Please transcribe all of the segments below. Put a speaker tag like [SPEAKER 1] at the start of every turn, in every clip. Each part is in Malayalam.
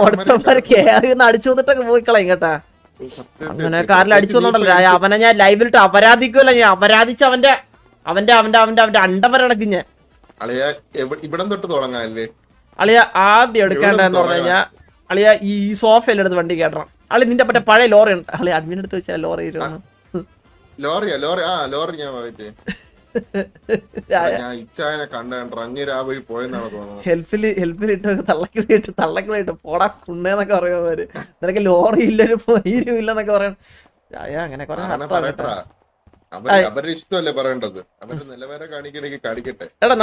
[SPEAKER 1] ഓടത്തന്മാര് കേറിന്ന് അടിച്ചു വന്നിട്ടൊക്കെ പോയി കളയും കേട്ടാ. അങ്ങനെ കാറിൽ അടിച്ചു വന്നോണ്ടല്ലോ അവനെ ഞാൻ ലൈവിലിട്ട് അപരാധിക്കുമല്ല, ഞാൻ അപരാധിച്ച് അവന്റെ അണ്ടവരടക്കും ഞാൻ.
[SPEAKER 2] ഇവിടെ തൊട്ട് തുടങ്ങാല്ലേ
[SPEAKER 1] അളിയ ആദ്യം എടുക്കേണ്ടതെന്ന് പറഞ്ഞു കഴിഞ്ഞാൽ അളിയ ഈ സോഫയിലെടുത്ത് വണ്ടി കേട്ടണം. അളി നിന്റെ പറ്റ പഴയ ലോറി ഉണ്ട്, അളി അഡ്മിൻ എടുത്ത് വെച്ചാൽ ലോറി
[SPEAKER 2] ലോറി ഞാൻ
[SPEAKER 1] ഹെൽപ്പിലിട്ട് തള്ളക്കിളിട്ട് പോടാ കുണ്ണേന്നൊക്കെ പറയുന്നവര്. നിനക്ക് ലോറി ഇല്ലൊരു മയിലും ഇല്ലെന്നൊക്കെ പറയണം. അങ്ങനെ എടാ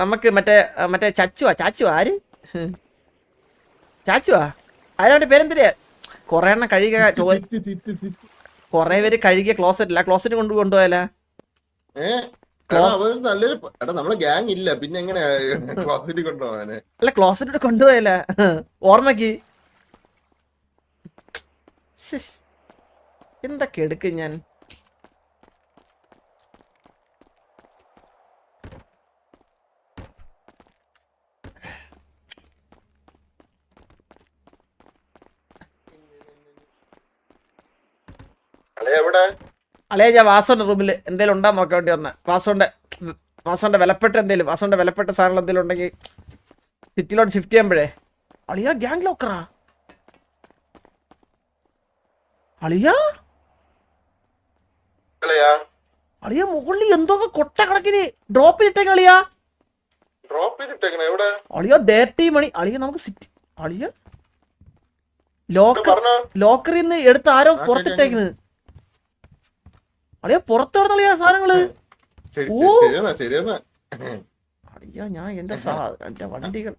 [SPEAKER 1] നമുക്ക് മറ്റേ ചാച്ചുവാ ആര് ആരാണ്ട് പേരെന്തിരിയാ കൊറേ എണ്ണം കഴുകിയ കൊറേ പേര് കഴുകിയ ക്ലോസറ്റ് ക്ലോസറ്റ് കൊണ്ടുപോയാലേ അല്ല ക്ലോസറ്റ് കൊണ്ടുപോയല്ല ഓർമ്മക്ക് എന്തൊക്കെ എടുക്കും ഞാൻ. അല്ലേ ഞാൻ വാസോന്റെ റൂമിൽ എന്തേലും ഉണ്ടാ നോക്കാൻ വേണ്ടി വന്ന. വാസോന്റെ വിലപ്പെട്ട സാധനങ്ങൾ എന്തെങ്കിലും ഉണ്ടെങ്കിൽ സിറ്റിയിലോട്ട് ഷിഫ്റ്റ് ചെയ്യുമ്പോഴേ. അളിയാ ഗ്യാങ് ലോക്കറാ അളിയാ മുകളിൽ എന്തൊക്കെ കൊട്ട കണക്കിന് ഡ്രോപ്പ് ചെയ്തിട്ടേക്ക അളിയാ ഡേർട്ടി മണി അളിയ നമുക്ക് സിറ്റി അളിയ ലോക്കറിൽ നിന്ന് എടുത്ത് ആരോ പുറത്തിട്ടേക്കുന്നത് അളിയ പുറത്ത് കിടന്നളിയാ സാധനങ്ങള്. അളിയാ ഞാൻ എന്റെ വണ്ടികൾ